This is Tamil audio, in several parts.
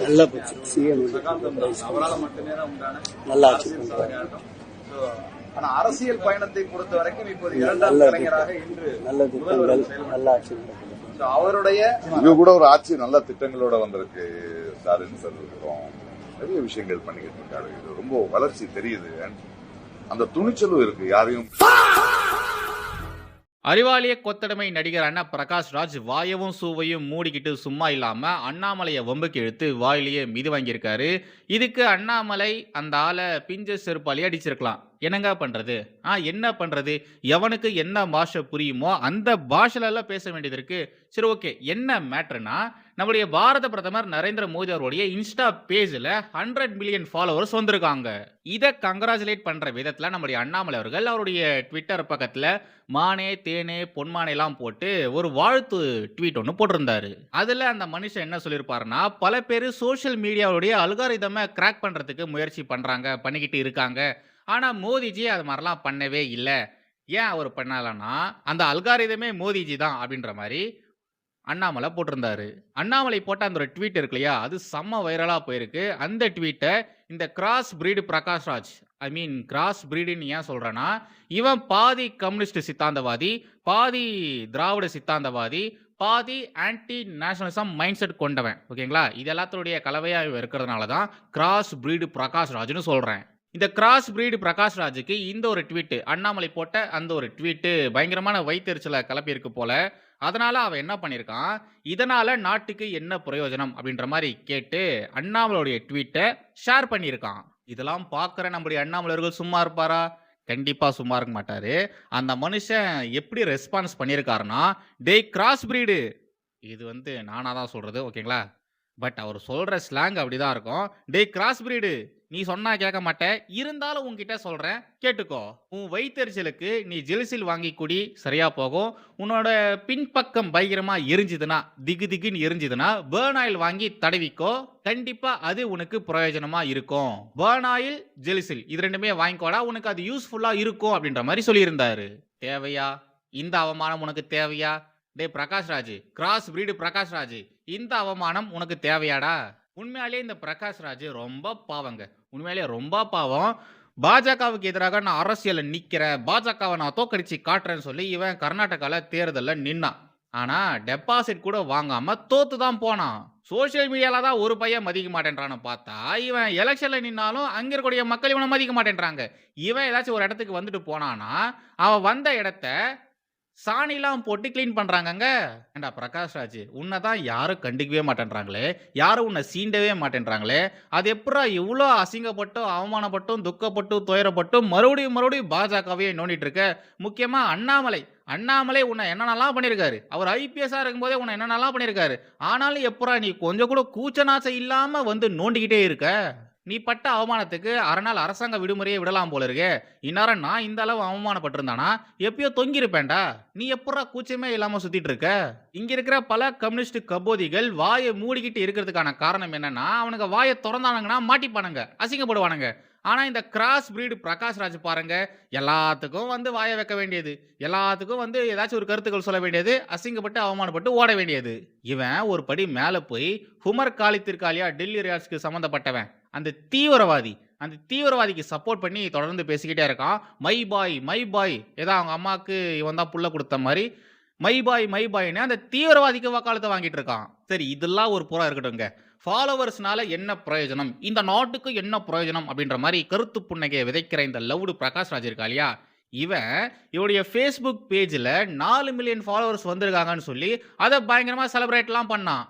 நல்லா போச்சு. சிஎம் அவரால் மட்டுமே தான் உண்டான நல்லா அரசியல் சாதனையாகட்டும். ஆனா அரசியல் பயணத்தை பொறுத்த வரைக்கும் இப்போது இரண்டாம் கலைஞராக இன்று நல்ல திட்டங்கள் நல்லா ஆட்சி அவருடைய இது கூட ஒரு ஆட்சி நல்ல திட்டங்களோட வந்திருக்கு. ஸ்டாலின் சார் இருக்கிறோம், நிறைய விஷயங்கள் பண்ணிக்கிட்டு இருக்காரு. இது ரொம்ப வளர்ச்சி தெரியுது. அந்த துணிச்சலும் இருக்கு. யாரையும் அறிவாலய கொத்தடமை நடிகர் அண்ணா பிரகாஷ் ராஜ் வாயவும் சூவையும் மூடிக்கிட்டு சும்மா இல்லாம அண்ணாமலையை வம்புக்கு இழுத்து வாயிலேயே மிதி வாங்கியிருக்காரு. இதுக்கு அண்ணாமலை அந்த ஆளை பிஞ்ச செருப்பாலே அடிச்சிருக்கலாம். என்னங்க பண்றது? என்ன பண்றது? எவனுக்கு என்ன பாஷை புரியுமோ அந்த பாஷையில பேச வேண்டியது இருக்கு. சரி, ஓகே. என்ன மேட்டர்னா, நம்முடைய பாரத பிரதமர் நரேந்திர மோடி அவருடைய இன்ஸ்டா பேஜ்ல 100 மில்லியன் ஃபாலோவர்ஸ் வந்திருக்காங்க. இதை கங்க்ராச்சுலேட் பண்ற விதத்துல நம்முடைய அண்ணாமலை அவர்கள் அவருடைய ட்விட்டர் பக்கத்துல மானே தேனே பொன்மானே எல்லாம் போட்டு ஒரு வாழ்த்து ட்வீட் ஒன்று போட்டிருந்தாரு. அதுல அந்த மனுஷன் என்ன சொல்லியிருப்பாருன்னா, பல பேர் சோசியல் மீடியாவுடைய அல்காரிதமை கிராக் பண்றதுக்கு முயற்சி பண்ணிக்கிட்டு இருக்காங்க. ஆனா மோடிஜி அது மாதிரிலாம் பண்ணவே இல்லை. ஏன் அவர் பண்ணலன்னா, அந்த அல்காரிதமே மோடிஜி தான் அப்படின்ற மாதிரி அண்ணாமலை போட்டிருந்தாரு. அண்ணாமலை போட்ட அந்த ஒரு ட்வீட் இருக்கு இல்லையா, அது செம்ம வைரலா போயிருக்கு. அந்த ட்வீட்டை இந்த cross breed Prakash Raj, cross பிரீடுன்னு ஏன் சொல்றேன்னா, இவன் பாதி கம்யூனிஸ்ட் சித்தாந்தவாதி, பாதி திராவிட சித்தாந்தவாதி, பாதி ஆன்டி நேஷனலிசம் மைண்ட் செட் கொண்டவன். ஓகேங்களா? இது எல்லாத்தோடைய கலவையா இருக்கிறதுனால தான் கிராஸ் பிரீடு பிரகாஷ் ராஜ்னு சொல்றேன். இந்த கிராஸ் பிரீடு பிரகாஷ் ராஜுக்கு இந்த ஒரு ட்வீட், அண்ணாமலை போட்ட அந்த ஒரு ட்வீட் பயங்கரமான வைத்தறிச்சலை கிளப்பியிருக்கு போல. அதனால அவன் என்ன பண்ணியிருக்கான், இதனால நாட்டுக்கு என்ன பிரயோஜனம் அப்படின்ற மாதிரி கேட்டு அண்ணாமலையுடைய ட்வீட்டை ஷேர் பண்ணியிருக்கான். இதெல்லாம் பார்க்குற நம்முடைய அண்ணாமலையர்கள் சும்மா இருப்பாரா? கண்டிப்பாக சும்மா இருக்க மாட்டாரு. அந்த மனுஷன் எப்படி ரெஸ்பான்ஸ் பண்ணியிருக்காருன்னா, டேய் கிராஸ் பிரீடு, இது நானாக தான் சொல்கிறது, ஓகேங்களா? பட் அவர் சொல்கிற ஸ்லாங் அப்படி தான் இருக்கும். டேய் கிராஸ் பிரீடு, நீ சொன்னா கேட்க மாட்டேன், இருந்தாலும் உன்கிட்ட சொல்கிறேன் கேட்டுக்கோ. உன் வயிற்றுச்சலுக்கு நீ ஜெலுசில் வாங்கி குடி, சரியா போகும். உன்னோட பின்பக்கம் பயங்கரமாக எரிஞ்சுதுன்னா, திகு திகுன்னு எரிஞ்சுதுன்னா பேர்ன் ஆயில் வாங்கி தடவிக்கோ, கண்டிப்பாக அது உனக்கு பிரயோஜனமாக இருக்கும். பேர்ன் ஆயில், ஜெலுசில் இது ரெண்டுமே வாங்கிக்கோடா, உனக்கு அது யூஸ்ஃபுல்லாக இருக்கும் அப்படின்ற மாதிரி சொல்லியிருந்தாரு. தேவையா இந்த அவமானம்? உனக்கு தேவையா? டே பிரகாஷ் ராஜ், கிராஸ் பிரீடு பிரகாஷ் ராஜ், இந்த அவமானம் உனக்கு தேவையாடா? உண்மையாலே இந்த பிரகாஷ் ராஜ் ரொம்ப பாவங்க. உண்மையாலே ரொம்ப பாவம். பாஜகவுக்கு எதிராக நான் அரசியலில் நிற்கிறேன், பாஜகவை நான் தோக்கடிச்சு காட்டுறேன்னு சொல்லி இவன் கர்நாடகாவில் தேர்தலில் நின்னான். ஆனால் டெபாசிட் கூட வாங்காமல் தோத்து தான் போனான். சோசியல் மீடியாவில் தான் ஒரு பையன் மதிக்க மாட்டேன்றான்னு பார்த்தா, இவன் எலெக்ஷனில் நின்னாலும் அங்கே இருக்கக்கூடிய மக்கள் இவனை மதிக்க மாட்டேன்றாங்க. இவன் ஏதாச்சும் ஒரு இடத்துக்கு வந்துட்டு போனான்னா அவன் வந்த இடத்த சாணிலாம் போட்டு கிளீன் பண்ணுறாங்கங்க. ஏண்டா பிரகாஷ் ராஜ், உன்னை தான் யாரும் கண்டுக்கவே மாட்டேன்றாங்களே, யாரும் உன்னை சீண்டவே மாட்டேன்றாங்களே, அது எப்படா இவ்வளோ அசிங்கப்பட்டும் அவமானப்பட்டும் துக்கப்பட்டும் துயரப்பட்டும் மறுபடியும் பாஜகவே நோண்டிட்டு இருக்க? முக்கியமாக அண்ணாமலை உன்னை என்னென்னலாம் பண்ணியிருக்காரு. அவர் ஐபிஎஸ்ஸாக இருக்கும்போதே உன்னை என்னென்னலாம் பண்ணியிருக்காரு. ஆனாலும் எப்படா நீ கொஞ்சம் கூட கூச்சநாசம் இல்லாமல் நோண்டிக்கிட்டே இருக்க? நீ பட்ட அவமானத்துக்கு அரை நாள் அரசாங்க விடுமுறையை விடலாம் போல இருக்கே. இந்நேரம் நான் இந்த அளவு அவமானப்பட்டிருந்தானா எப்பயோ தொங்கிருப்பேன்டா. நீ எப்படா கூச்சமே இல்லாம சுத்திட்டு இருக்க? இங்க இருக்கிற பல கம்யூனிஸ்ட் கபோதிகள் வாயை மூடிக்கிட்டு இருக்கிறதுக்கான காரணம் என்னன்னா, அவனுங்க வாயை திறந்தானுங்கன்னா மாட்டிப்பானுங்க, அசிங்கப்படுவானுங்க. ஆனா இந்த கிராஸ் பிரீடு பிரகாஷ் ராஜ் பாருங்க, எல்லாத்துக்கும் வாயை வைக்க வேண்டியது, எல்லாத்துக்கும் ஏதாச்சும் ஒரு கருத்துக்கள் சொல்ல வேண்டியது, அசிங்கப்பட்டு அவமானப்பட்டு ஓட வேண்டியது. இவன் ஒரு படி மேல போய் ஹுமர் காலித்திற்காலியா டெல்லி ரியாட்ஸ்க்கு சம்மந்தப்பட்டவன், அந்த தீவிரவாதிக்கு சப்போர்ட் பண்ணி தொடர்ந்து பேசிக்கிட்டே இருக்கான். மை பாய் ஏதோ அவங்க அம்மாவுக்கு இவன் தான் புள்ள கொடுத்த மாதிரி மை பாய்னு அந்த தீவிரவாதிக்கு வக்காலத்தை வாங்கிட்டு இருக்கான். சரி, இதெல்லாம் ஒரு புறம் இருக்கட்டும்ங்க. ஃபாலோவர்ஸ்னால என்ன பிரயோஜனம், இந்த நாட்டுக்கு என்ன பிரயோஜனம் அப்படின்ற மாதிரி கருத்து புன்னகையை விதைக்கிற இந்த லவ்டு பிரகாஷ் ராஜ் இருக்கா இல்லையா, இவருடைய ஃபேஸ்புக் பேஜில் 4 மில்லியன் ஃபாலோவர்ஸ் வந்திருக்காங்கன்னு சொல்லி அதை பயங்கரமாக செலிப்ரேட்லாம் பண்ணான்.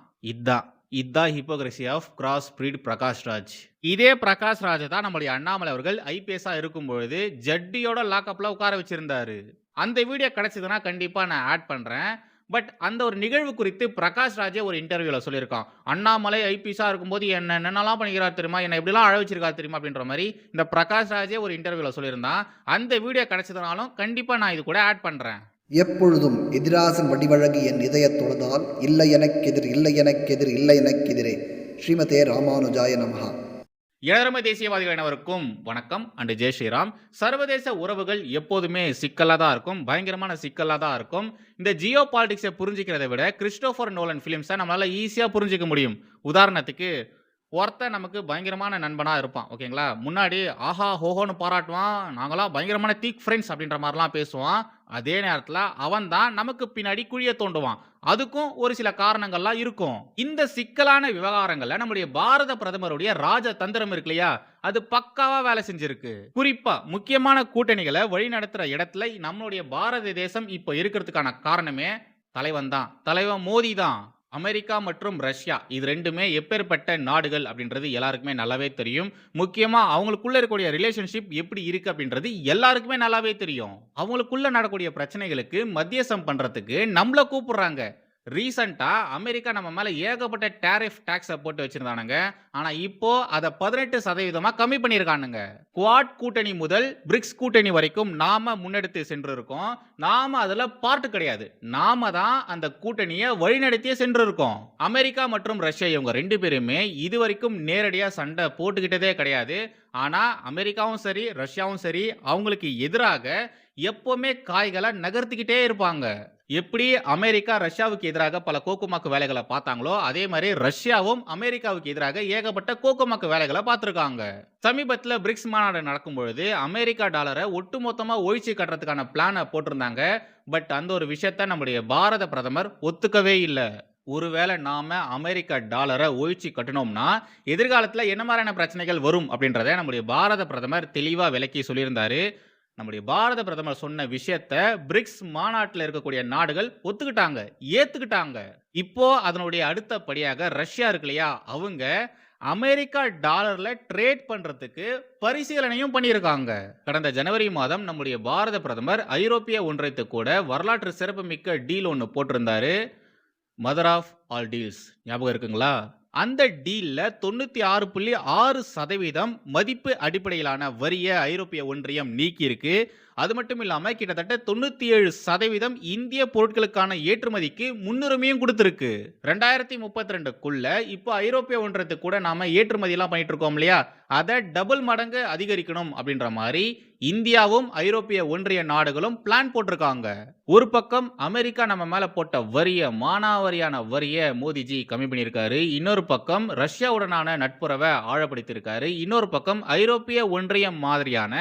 இதுதான் hypocrisy of cross breed Prakash Raj. இதே பிரகாஷ் ராஜ் தான் நம்முடைய அண்ணாமலை அவர்கள் ஐபிஎஸ்ஸா இருக்கும் பொழுது ஜட்டியோட லாக்அப்ல உட்கார வச்சிருந்தாரு. அந்த வீடியோ கிடைச்சதுன்னா கண்டிப்பா நான் ஆட் பண்றேன். பட் அந்த ஒரு நிகழ்வு குறித்து பிரகாஷ் ராஜே ஒரு இன்டர்வியூல சொல்லியிருக்கான். அண்ணாமலை ஐபிஎஸ்ஸா இருக்கும்போது என்னென்னலாம் பண்ணிக்கிறார் தெரியுமா, என்ன எப்படிலாம் அழ வச்சிருக்காரு தெரியுமா அப்படின்ற மாதிரி இந்த பிரகாஷ் ராஜே ஒரு இன்டர்வியூல சொல்லியிருந்தான். அந்த வீடியோ கிடைச்சதுனாலும் கண்டிப்பா நான் இது கூட ஆட் பண்றேன். எப்பொழுதும் எதிராசன் வடிவழகி என் இதயத் தொழுதால் இல்லை எனக்கெதிரே ஸ்ரீமதே ராமானுஜாய நமஹா. இளரமை தேசியவாதிகள் அனைவருக்கும் வணக்கம் அண்ட் ஜெய் ஸ்ரீராம். சர்வதேச உறவுகள் எப்போதுமே சிக்கலாக தான் இருக்கும், பயங்கரமான சிக்கலாக தான் இருக்கும். இந்த ஜியோ பாலிடிக்ஸை புரிஞ்சிக்கிறத விட கிறிஸ்டோபர் நோலன் ஃபிலிம்ஸை நம்மளால் ஈஸியாக புரிஞ்சிக்க முடியும். உதாரணத்துக்கு ஒருத்தன் நமக்கு பயங்கரமான நண்பனா இருப்பான். ஓகேங்களா? முன்னாடி ஆஹா, ஓஹோன்னு பாராட்டுவான். நாங்கலாம் பயங்கரமான தீக் ஃப்ரெண்ட்ஸ் அப்படின்ற மாரிலாம் பேசுவான். அதே நேரத்துல அவன் தான் நமக்கு பின்னாடி குழிய தோண்டுவான். அதுக்கும் ஒரு சில காரணங்கள்லாம் இருக்கும். இந்த சிக்கலான விவகாரங்கள்ல நம்முடைய பாரத பிரதமருடைய ராஜதந்திரம் இருக்கு இல்லையா? அது பக்காவா வேலை செஞ்சிருக்கு. குறிப்பா முக்கியமான கூட்டணிகள வழிநடத்துற இடத்துல நம்மளுடைய பாரத தேசம் இப்ப இருக்கிறதுக்கான காரணமே தலைவன் தான். தலைவன் மோடி தான். அமெரிக்கா மற்றும் ரஷ்யா இது 2மே எப்பேர்ப்பட்ட நாடுகள் அப்படின்றது எல்லாருக்குமே நல்லாவே தெரியும். முக்கியமா அவங்களுக்குள்ள இருக்கக்கூடிய ரிலேஷன்ஷிப் எப்படி இருக்கு அப்படின்றது எல்லாருக்குமே நல்லாவே தெரியும். அவங்களுக்குள்ள நடக்கக்கூடிய பிரச்சனைகளுக்கு மத்தியஸ்தம் பண்றதுக்கு நம்மள கூப்பிடுறாங்க. ரீசெண்டா அமெரிக்கா நம்ம மேல ஏகப்பட்ட டாரிஃப் டாக்ஸ போட்டு வச்சிருந்தானுங்க. ஆனா இப்போ அத 18% கம்மி பண்ணியிருக்கானுங்க. குவாட் கூட்டணி முதல் பிரிக்ஸ் கூட்டணி வரைக்கும் நாம முன்னெடுத்து சென்று இருக்கோம். நாம அதுல பார்ட் கிடையாது. நாம தான் அந்த கூட்டணியை வழிநடத்தியே சென்று இருக்கோம். அமெரிக்கா மற்றும் ரஷ்யா இவங்க 2 பேருமே இதுவரைக்கும் நேரடியா சண்டை போட்டுக்கிட்டதே கிடையாது. ஆனா அமெரிக்காவும் சரி ரஷ்யாவும் சரி அவங்களுக்கு எதிராக எப்பவுமே காய்களை நகர்த்திக்கிட்டே இருப்பாங்க. எப்படி அமெரிக்கா ரஷ்யாவுக்கு எதிராக பல கோக்குமாக்கு வேலைகளை பார்த்தாங்களோ அதே மாதிரி ரஷ்யாவும் அமெரிக்காவுக்கு எதிராக ஏகப்பட்ட கோக்குமாக்கு வேலைகளை பார்த்திருக்காங்க. சமீபத்தில் பிரிக்ஸ் மாநாடு நடக்கும் பொழுது அமெரிக்கா டாலரை ஒட்டுமொத்தமா ஒழிச்சு கட்டுறதுக்கான பிளானை போட்டிருந்தாங்க. பட் அந்த ஒரு விஷயத்த நம்முடைய பாரத பிரதமர் ஒத்துக்கவே இல்லை. ஒருவேளை நாம அமெரிக்கா டாலரை ஒழிச்சு கட்டணும்னா எதிர்காலத்தில் என்ன மாதிரியான பிரச்சனைகள் வரும் அப்படின்றத நம்முடைய பாரத பிரதமர் தெளிவா விளக்கி சொல்லியிருந்தாரு. நம்முடைய பாரத பிரதமர் சொன்ன விஷயத்த பிரிக்ஸ் மாநாட்டில் இருக்கக்கூடிய நாடுகள் ஒத்துக்கிட்டாங்க, ஏத்துக்கிட்டாங்க. இப்போ அதனுடைய அடுத்த படியாக ரஷ்யா இருக்கு இல்லையா, அவங்க அமெரிக்கா டாலர்ல ட்ரேட் பண்றதுக்கு பரிசீலனையும் பண்ணியிருக்காங்க. கடந்த ஜனவரி மாதம் நம்முடைய பாரத பிரதமர் ஐரோப்பிய ஒன்றியத்து கூட வரலாற்று சிறப்புமிக்க டீல் ஒன்று போட்டிருந்தாரு. மதர் ஆஃப் ஆல் டீல்ஸ் ஞாபகம் இருக்குங்களா? அந்த டீல்ல 96.6% மதிப்பு அடிப்படையிலான வரிய ஐரோப்பிய ஒன்றியம் நீக்கி இருக்கு. அது மட்டும் இல்லாம கிட்டத்தட்ட 97% இந்திய பொருட்களுக்கான ஏற்றுமதிக்கு முன்னுரிமையும் கொடுத்திருக்கு. 2032க்குள்ள இப்போ ஐரோப்பிய ஒன்றியத்துக்கு கூட நாம ஏற்றுமதி எல்லாம் பண்ணிட்டு இருக்கோம் இல்லையா, அதை டபுள் மடங்கு அதிகரிக்கணும் அப்படின்ற மாதிரி இந்தியாவும் ஐரோப்பிய ஒன்றிய நாடுகளும் பிளான் போட்டிருக்காங்க. ஒரு பக்கம் அமெரிக்கா நம்ம மேல போட்ட வரிய மானாவாரியான வரிய மோடிஜி கம்மி பண்ணியிருக்காரு. இன்னொரு பக்கம் ரஷ்யாவுடனான நட்புறவை ஆழப்படுத்தியிருக்காரு. இன்னொரு பக்கம் ஐரோப்பிய ஒன்றியம் மாதிரியான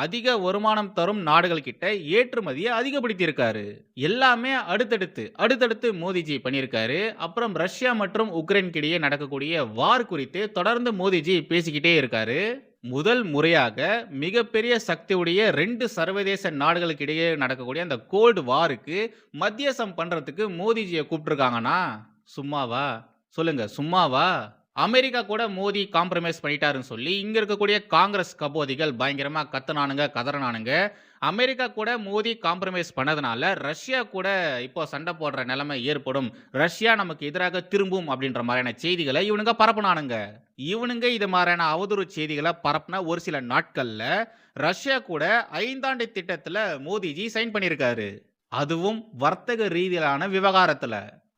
அதிக வருமானம் தரும் நாடுகள் கிட்ட ஏற்றுமதியை அதிகப்படுத்தியிருக்காரு. எல்லாமே அடுத்தடுத்து மோடிஜி பண்ணியிருக்காரு. அப்புறம் ரஷ்யா மற்றும் உக்ரைன் இடையே நடக்கக்கூடிய வார் குறித்து தொடர்ந்து மோடிஜி பேசிக்கிட்டே இருக்காரு. முதல் முறையாக மிகப்பெரிய சக்தியுடைய 2 சர்வதேச நாடுகளுக்கு இடையே நடக்கக்கூடிய அந்த கோல்டு வாருக்கு மத்தியஸ்தம் பண்றதுக்கு மோடிஜியை கூப்பிட்டுருக்காங்கன்னா சும்மாவா? சொல்லுங்க, சும்மாவா? அமெரிக்கா கூட மோடி காம்ப்ரமைஸ் பண்ணிட்டாருன்னு சொல்லி இங்க இருக்கக்கூடிய காங்கிரஸ் கபோதிகள் பயங்கரமா கதறனானுங்க. அமெரிக்கா கூட மோடி காம்ப்ரமைஸ் பண்ணதுனால ரஷ்யா கூட இப்போ சண்டை போடுற நிலைமை ஏற்படும், ரஷ்யா நமக்கு எதிராக திரும்பும் அப்படின்ற மாதிரியான செய்திகளை இவனுங்க பரப்புனானுங்க. இவனுங்க இது மாதிரியான அவதூறு செய்திகளை பரப்புன ஒரு சில நாட்கள்ல ரஷ்யா கூட 5 ஆண்டு திட்டத்துல மோடிஜி சைன் பண்ணியிருக்காரு. அதுவும் வர்த்தக ரீதியிலான விவகாரத்துல.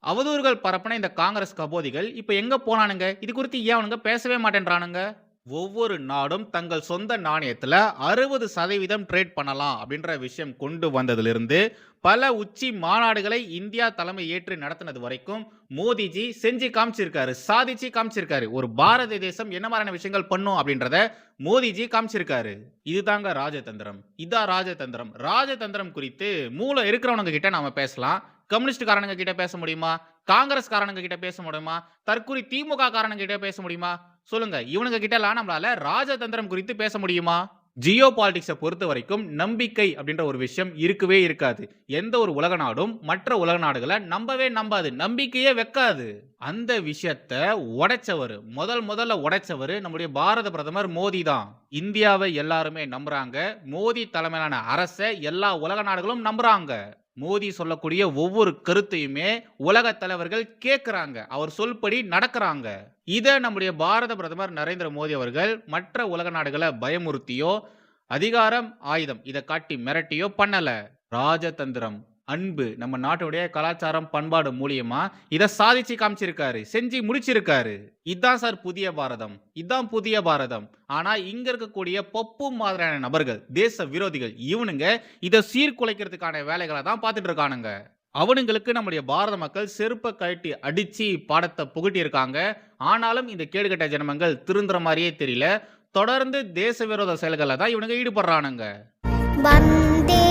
அவதூறுகள் பரப்பின இந்த காங்கிரஸ் கபோதிகள் இப்ப எங்க போனானுங்க? இது குறித்து ஏன் அவனுங்க பேசவே மாட்டேன்றானுங்க? ஒவ்வொரு நாடும் தங்கள் சொந்த நாணயத்துல 60% ட்ரேட் பண்ணலாம் அப்படின்ற விஷயம் கொண்டு வந்ததிலிருந்து பல உச்சி மாநாடுகளை இந்தியா தலைமை ஏற்று நடத்தினது வரைக்கும் மோடிஜி செஞ்சு காமிச்சிருக்காரு, சாதிச்சு காமிச்சிருக்காரு. ஒரு பாரத தேசம் என்ன மாதிரியான விஷயங்கள் பண்ணும் அப்படின்றத மோடிஜி காமிச்சிருக்காரு. இதுதாங்க ராஜதந்திரம். இதான் ராஜதந்திரம். ராஜதந்திரம் குறித்து மூளை இருக்கிறவனுங்க கிட்ட நாம பேசலாம். கம்யூனிஸ்ட் காரணங்க கிட்ட பேச முடியுமா? காங்கிரஸ் காரணங்க கிட்ட பேச முடியுமா? தற்கூரி திமுக காரணங்க கிட்ட பேச முடியுமா? சொல்லுங்க, இவனுங்க கிட்ட எல்லாம் நம்மளால ராஜதந்திரம் குறித்து பேச முடியுமா? ஜியோ பாலிடிக்ஸை பொறுத்த வரைக்கும் நம்பிக்கை அப்படின்ற ஒரு விஷயம் இருக்கவே இருக்காது. எந்த ஒரு உலக நாடும் மற்ற உலக நாடுகளை நம்பவே நம்பாது, நம்பிக்கையே வைக்காது. அந்த விஷயத்தை உடைச்சவர், முதல்ல உடைச்சவர் நம்முடைய பாரத பிரதமர் மோடி தான். இந்தியாவை எல்லாருமே நம்புறாங்க. மோடி தலைமையிலான அரசை எல்லா உலக நாடுகளும் நம்புறாங்க. மோடி சொல்லக்கூடிய ஒவ்வொரு கருத்தையுமே உலக தலைவர்கள் கேட்கிறாங்க, அவர் சொல்படி நடக்கிறாங்க. இதை நம்முடைய பாரத பிரதமர் நரேந்திர மோடி அவர்கள் மற்ற உலக நாடுகளை பயமுறுத்தியோ அதிகாரம் ஆயுதம் இதை காட்டி மிரட்டியோ பண்ணல. ராஜதந்திரம், அன்பு, நம்ம நாட்டுடைய கலாச்சாரம் பண்பாடு மூலியமா இதை சாதிச்சு காமிச்சிருக்காரு, செஞ்சு முடிச்சிருக்காரு. இதான் சார் புதிய பாரதம், இதான் புதிய பாரதம். ஆனா இங்க இருக்கக்கூடிய பப்பு மாதிரியான நபர்கள், தேச விரோதிகள், இவனுங்க இதை சீர்குலைக்கிறதுக்கான வேலைகளை தான் பார்த்துட்டு இருக்கானுங்க. அவனுங்களுக்கு நம்முடைய பாரத மக்கள் செருப்பை கழட்டி அடிச்சு பாடத்தை புகட்டியிருக்காங்க. ஆனாலும் இந்த கேடுகெட்ட ஜனமங்கள் திருந்துற மாதிரியே தெரியல. தொடர்ந்து தேச விரோத செயல்களில் தான் இவனுங்க ஈடுபடுறானுங்க. வந்தே